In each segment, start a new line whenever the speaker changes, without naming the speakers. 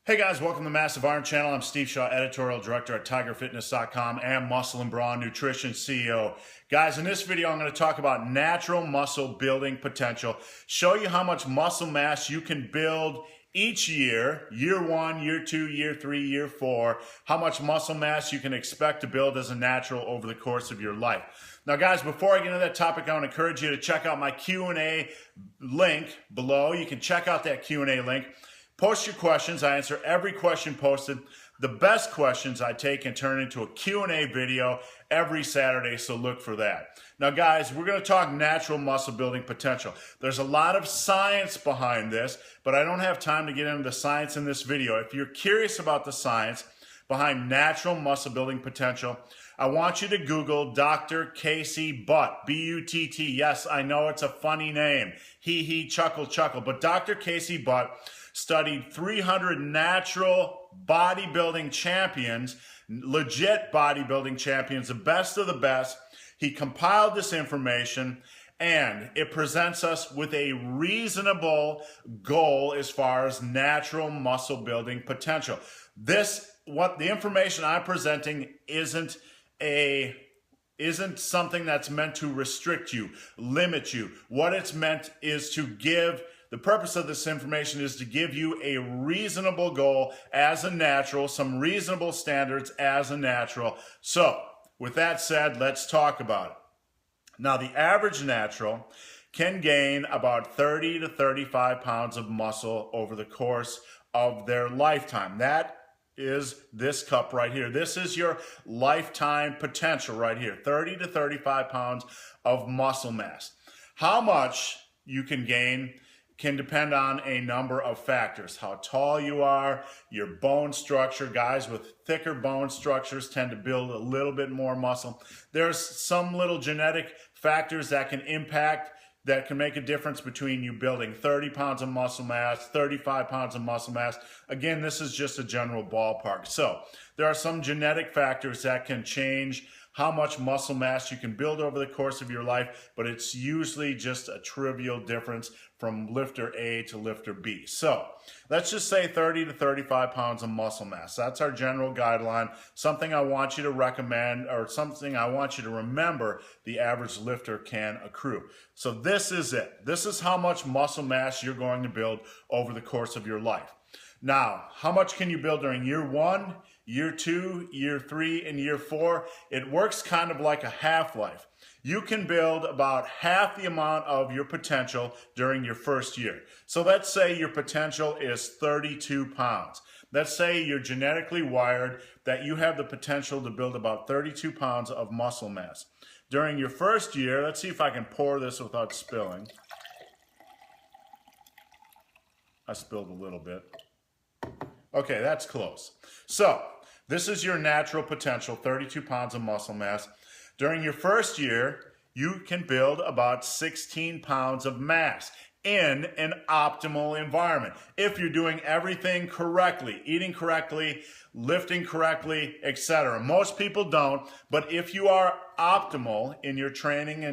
Hey guys, welcome to the Massive Iron Channel. I'm Steve Shaw, Editorial Director at TigerFitness.com and Muscle and Brawn Nutrition CEO. Guys, in this video, I'm going to talk about natural muscle building potential, show you how much muscle mass you can build each year, year 1, year 2, year 3, year 4, how much muscle mass you can expect to build as a natural over the course of your life. Now guys, before I get into that topic, I want to encourage you to check out my Q&A link below. You can check out that Q&A link. Post your questions. I answer every question posted. The best questions I take and turn into a Q&A video every Saturday, so look for that. Now guys, we're going to talk natural muscle building potential. There's a lot of science behind this, but I don't have time to get into the science in this video. If you're curious about the science behind natural muscle building potential, I want you to Google Dr. Casey Butt, B-U-T-T. Yes, I know it's a funny name. He, chuckle, chuckle. But Dr. Casey Butt studied 300 natural bodybuilding champions, legit bodybuilding champions, the best of the best. He compiled this information and it presents us with a reasonable goal as far as natural muscle building potential. The information I'm presenting isn't something that's meant to restrict you, limit you. What it's meant is to give. The purpose of this information is to give you a reasonable goal as a natural, some reasonable standards as a natural. So, with that said, let's talk about it. Now, the average natural can gain about 30 to 35 pounds of muscle over the course of their lifetime. That is this cup right here. This is your lifetime potential right here, 30 to 35 pounds of muscle mass. How much you can gain can depend on a number of factors. How tall you are, your bone structure. Guys with thicker bone structures tend to build a little bit more muscle. There's some little genetic factors that can make a difference between you building 30 pounds of muscle mass, 35 pounds of muscle mass. Again, this is just a general ballpark. So there are some genetic factors that can change how much muscle mass you can build over the course of your life, but it's usually just a trivial difference from lifter A to lifter B. So let's just say 30 to 35 pounds of muscle mass. That's our general guideline, something I want you to recommend or something I want you to remember the average lifter can accrue. So this is it. This is how much muscle mass you're going to build over the course of your life. Now, how much can you build during year 1, year 2, year 3, and year 4? It works kind of like a half-life. You can build about half the amount of your potential during your first year. So let's say your potential is 32 pounds. Let's say you're genetically wired that you have the potential to build about 32 pounds of muscle mass. During your first year, let's see if I can pour this without spilling. I spilled a little bit. Okay, that's close. So, this is your natural potential, 32 pounds of muscle mass. During your first year, you can build about 16 pounds of mass in an optimal environment. If you're doing everything correctly, eating correctly, lifting correctly, etc. Most people don't, but if you are optimal in your training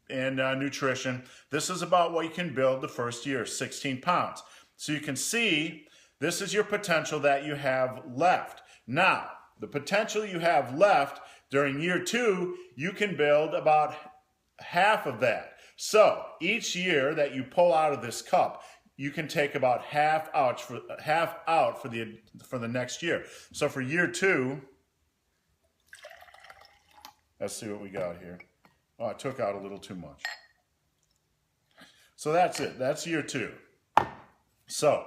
and nutrition, this is about what you can build the first year, 16 pounds. So you can see this is your potential that you have left. Now, the potential you have left during year 2, you can build about half of that. So each year that you pull out of this cup, you can take about half out for the next year. So for year 2, let's see what we got here. Oh, I took out a little too much. So that's it. That's year 2. So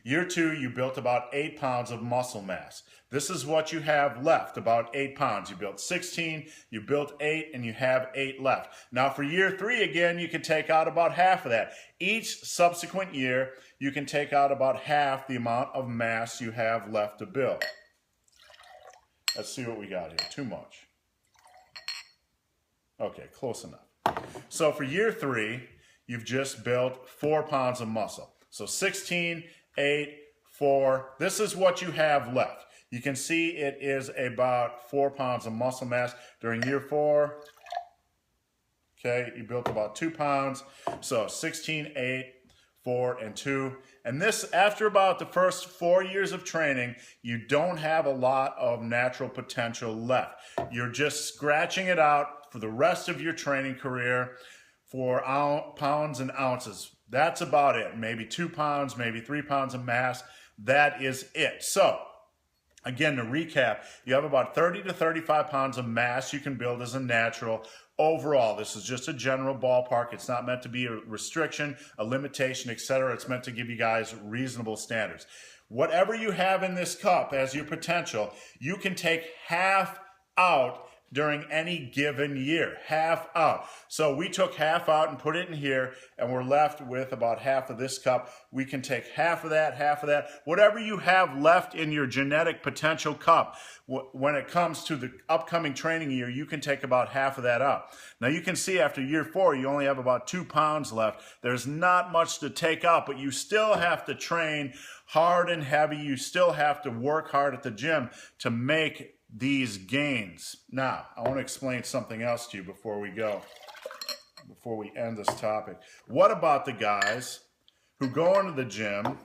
year 2, you built about 8 pounds of muscle mass. This is what you have left, about 8 pounds. You built 16, you built 8, and you have 8 left. Now for year 3, again, you can take out about half of that. Each subsequent year, you can take out about half the amount of mass you have left to build. Let's see what we got here. Too much. Okay, close enough. So for year 3, you've just built 4 pounds of muscle. So 16, 8, 4. This is what you have left. You can see it is about 4 pounds of muscle mass during year 4. Okay, you built about 2 pounds. So 16, 8, 4, and 2. And this, after about the first 4 years of training, you don't have a lot of natural potential left. You're just scratching it out for the rest of your training career for pounds and ounces. That's about it. Maybe 2 pounds, maybe 3 pounds of mass. That is it. So, again, to recap, you have about 30 to 35 pounds of mass you can build as a natural. Overall, this is just a general ballpark. It's not meant to be a restriction, a limitation, etc. It's meant to give you guys reasonable standards. Whatever you have in this cup as your potential, you can take half out during any given year, half out. So we took half out and put it in here, and we're left with about half of this cup. We can take half of that. Whatever you have left in your genetic potential cup, when it comes to the upcoming training year, you can take about half of that out. Now you can see after year 4, you only have about 2 pounds left. There's not much to take out, but you still have to train hard and heavy. You still have to work hard at the gym to make these gains. Now, I want to explain something else to you before we end this topic. What about the guys who go into the gym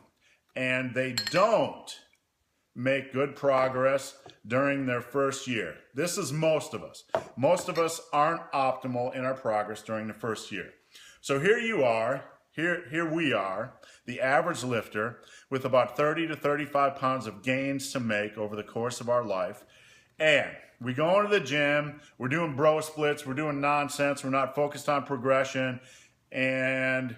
and they don't make good progress during their first year? This is most of us. Most of us aren't optimal in our progress during the first year. So here you are, here we are, the average lifter with about 30 to 35 pounds of gains to make over the course of our life. And we go into the gym, we're doing bro splits, we're doing nonsense, we're not focused on progression, and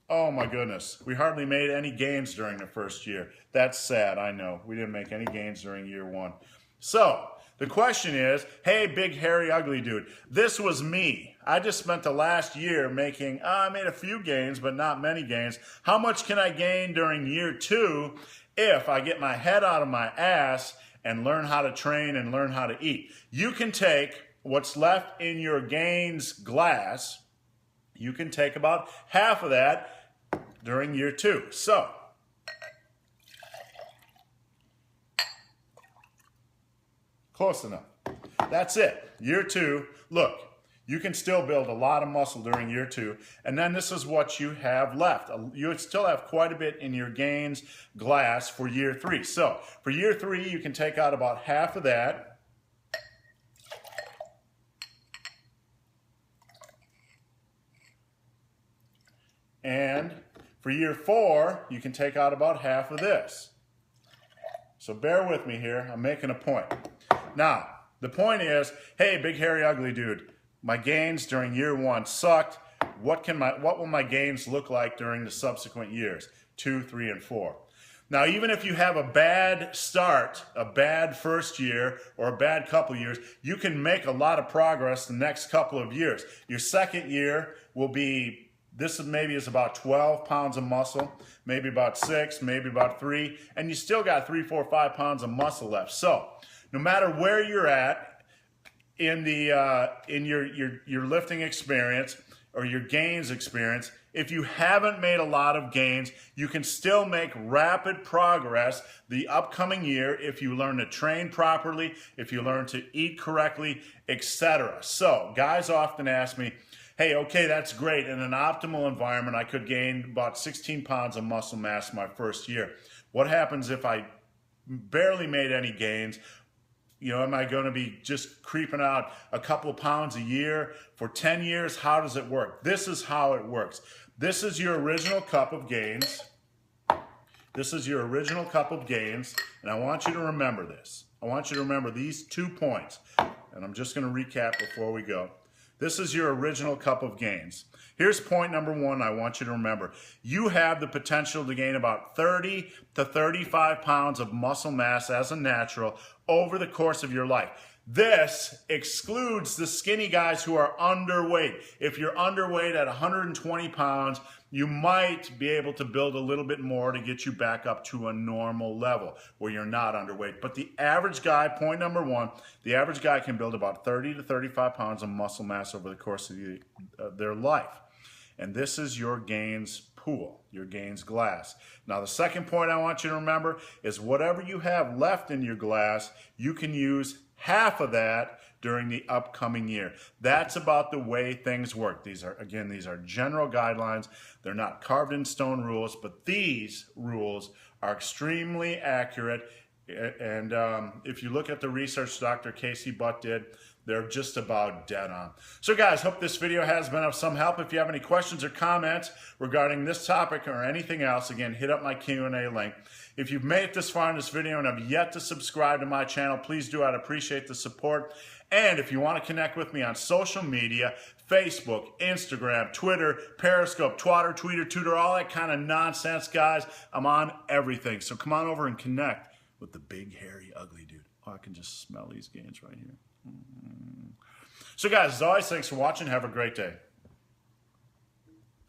oh my goodness, we hardly made any gains during the first year. That's sad, I know. We didn't make any gains during year 1. So, the question is, hey, big, hairy, ugly dude, this was me. I just spent the last year making, I made a few gains, but not many gains. How much can I gain during year 2 if I get my head out of my ass and learn how to train and learn how to eat? You can take what's left in your gains glass, you can take about half of that during year 2. So, close enough. That's it. Year 2, look, you can still build a lot of muscle during year 2, and then this is what you have left. You still have quite a bit in your gains glass for year 3. So for year 3, you can take out about half of that. And for year 4, you can take out about half of this. So bear with me here, I'm making a point. Now, the point is, hey, big, hairy, ugly dude, my gains during year 1 sucked. What will my gains look like during the subsequent years, 2, 3, and 4? Now, even if you have a bad start, a bad first year, or a bad couple years, you can make a lot of progress the next couple of years. Your second year will be, maybe is about 12 pounds of muscle, maybe about 6, maybe about 3, and you still got 3, 4, 5 pounds of muscle left. So, no matter where you're at, in your lifting experience or your gains experience, if you haven't made a lot of gains, you can still make rapid progress the upcoming year if you learn to train properly, if you learn to eat correctly, etc. So, guys often ask me, hey, okay, that's great. In an optimal environment, I could gain about 16 pounds of muscle mass my first year. What happens if I barely made any gains? You know, am I going to be just creeping out a couple pounds a year for 10 years? How does it work? This is how it works. This is your original cup of gains. This is your original cup of gains, and I want you to remember this. I want you to remember these 2 points, and I'm just going to recap before we go. This is your original cup of gains. Here's point number 1 I want you to remember. You have the potential to gain about 30 to 35 pounds of muscle mass as a natural over the course of your life. This excludes the skinny guys who are underweight. If you're underweight at 120 pounds, you might be able to build a little bit more to get you back up to a normal level where you're not underweight. But the average guy, point number 1, the average guy can build about 30 to 35 pounds of muscle mass over the course of their life. And this is your gains pool. Your gain's glass. Now the second point I want you to remember is whatever you have left in your glass, you can use half of that during the upcoming year. That's about the way things work. These are general guidelines. They're not carved in stone rules, but these rules are extremely accurate. And if you look at the research Dr. Casey Butt did, they're just about dead on. So guys, hope this video has been of some help. If you have any questions or comments regarding this topic or anything else, again, hit up my Q&A link. If you've made it this far in this video and have yet to subscribe to my channel, please do. I'd appreciate the support. And if you want to connect with me on social media, Facebook, Instagram, Twitter, Periscope, Twatter, Tweeter, Tutor, all that kind of nonsense, guys, I'm on everything. So come on over and connect with the big, hairy, ugly dude. Oh, I can just smell these gains right here. So guys, as always, thanks for watching. Have a great day.